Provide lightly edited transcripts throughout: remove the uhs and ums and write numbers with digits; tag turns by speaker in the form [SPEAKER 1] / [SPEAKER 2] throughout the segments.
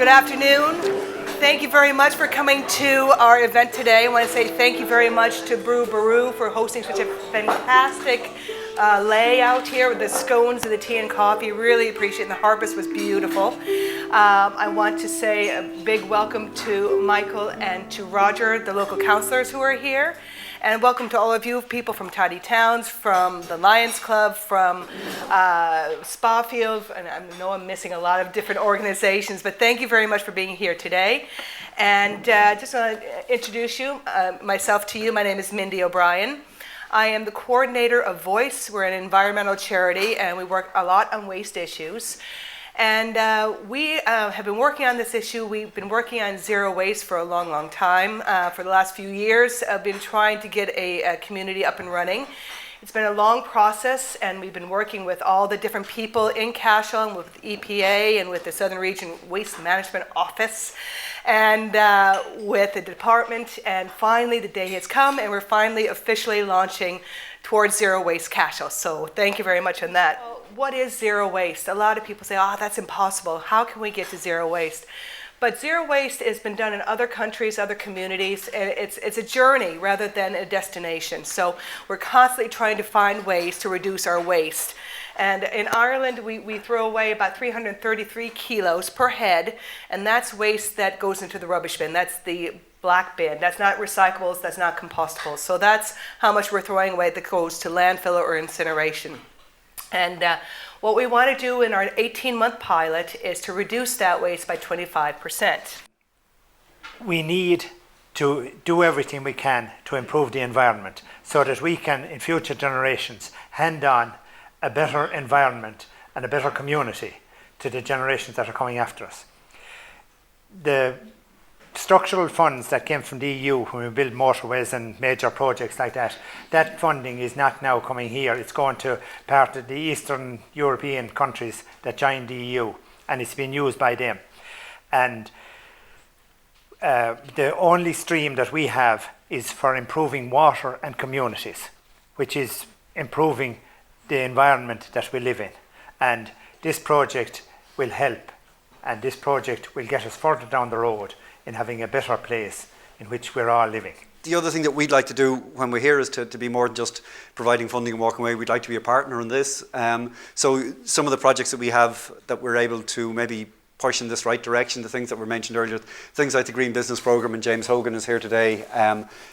[SPEAKER 1] Good afternoon. Thank you very much for coming to our event today. I want to say thank you very much to Brew Baru for hosting such a fantastic layout here with the scones and the tea and coffee. Really appreciate it. And the harvest was beautiful. I want to say a big welcome to Michael and to Roger, the local councillors who are here. And welcome to all of you people from Tidy Towns, from the Lions Club, from Spafield, and I know I'm missing a lot of different organizations, but thank you very much for being here today. And just want to introduce myself to you. My name is Mindy O'Brien. I am the coordinator of Voice. We're an environmental charity, and we work a lot on waste issues. And we have been working on this issue. We've been working on zero waste for a long, long time. For the last few years, I've been trying to get a community up and running. It's been a long process, and we've been working with all the different people in Cashel and with EPA and with the Southern Region Waste Management Office and with the department. And finally, the day has come, and we're finally officially launching towards Zero Waste Cashel. So thank you very much on that. What is zero waste? A lot of people say, oh, that's impossible. How can we get to zero waste? But zero waste has been done in other countries, other communities, and it's a journey rather than a destination. So we're constantly trying to find ways to reduce our waste. And in Ireland, we throw away about 333 kilos per head, and that's waste that goes into the rubbish bin. That's the black bin. That's not recyclables, that's not compostables. So that's how much we're throwing away that goes to landfill or incineration. And what we want to do in our 18-month pilot is to reduce that waste by 25%.
[SPEAKER 2] We need to do everything we can to improve the environment so that we can, in future generations, hand on a better environment and a better community to the generations that are coming after us. The structural funds that came from the EU when we build motorways and major projects like that, that funding is not now coming here. It's going to part of the Eastern European countries that joined the EU, and it's being used by them. And the only stream that we have is for improving water and communities, which is improving the environment that we live in. And this project will help, and this project will get us further down the road in having a better place in which we're all living.
[SPEAKER 3] The other thing that we'd like to do when we're here is to be more than just providing funding and walking away. We'd like to be a partner in this. So some of the projects that we have that we're able to maybe push in this right direction, the things that were mentioned earlier, things like the Green Business Programme, and James Hogan is here today,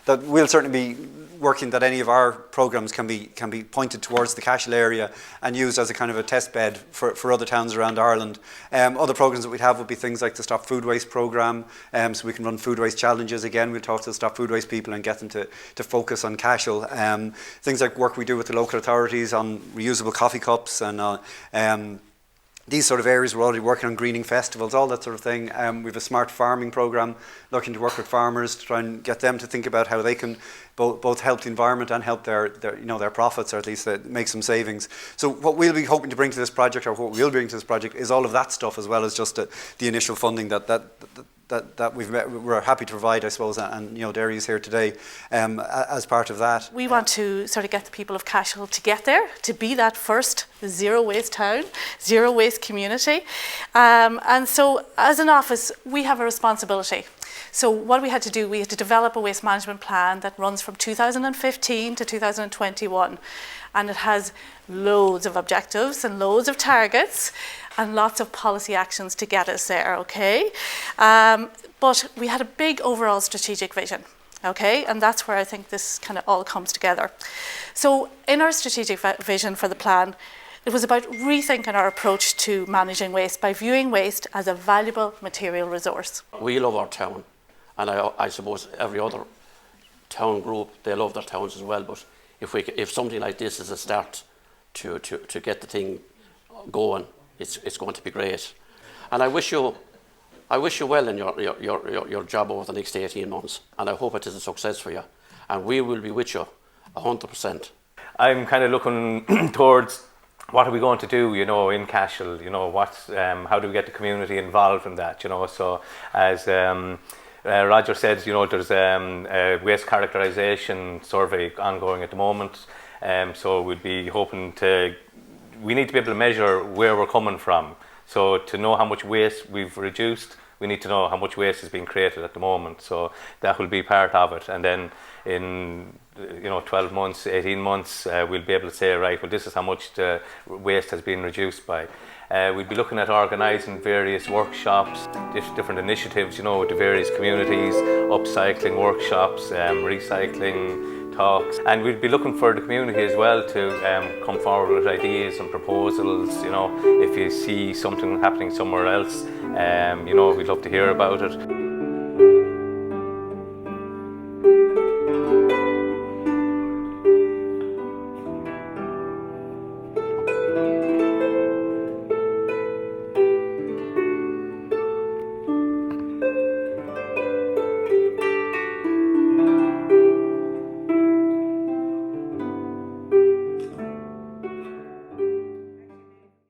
[SPEAKER 3] that we'll certainly be working that any of our programmes can be pointed towards the Cashel area and used as a kind of a test bed for other towns around Ireland. Other programmes that we'd have would be things like the Stop Food Waste programme, so we can run food waste challenges. Again, we'll talk to the Stop Food Waste people and get them to focus on Cashel. Things like work we do with the local authorities on reusable coffee cups and these sort of areas. We're already working on greening festivals, all that sort of thing. We have a smart farming programme looking to work with farmers to try and get them to think about how they can both help the environment and help their profits, or at least make some savings. So what we'll be hoping to bring to this project, or what we'll bring to this project, is all of that stuff, as well as just the initial funding that we're happy to provide, I suppose, and Derry is here today as part of that.
[SPEAKER 4] We want to sort of get the people of Cashel to get there, to be that first zero waste town, zero waste community. And so as an office, we have a responsibility. So what we had to do, we had to develop a waste management plan that runs from 2015 to 2021. And it has loads of objectives and loads of targets and lots of policy actions to get us there, okay? But we had a big overall strategic vision, okay? And that's where I think this kind of all comes together. So in our strategic vision for the plan, it was about rethinking our approach to managing waste by viewing waste as a valuable material resource.
[SPEAKER 5] We love our town, and I suppose every other town group, they love their towns as well, but if something like this is a start to get the thing going, it's going to be great. And I wish you well in your job over the next 18 months, and I hope it is a success for you, and we will be with you 100%.
[SPEAKER 6] I'm kind of looking towards what are we going to do, in Cashel, how do we get the community involved in that, so as Roger said, there's a waste characterisation survey ongoing at the moment, so we'd be hoping we need to be able to measure where we're coming from. So to know how much waste we've reduced, we need to know how much waste is being created at the moment. So that will be part of it. And then in 12 months, 18 months, we'll be able to say, right, well, this is how much the waste has been reduced by. We'll be looking at organising various workshops, different initiatives, with the various communities, upcycling workshops, recycling talks, and we'll be looking for the community as well to come forward with ideas and proposals. If you see something happening somewhere else, we'd love to hear about it.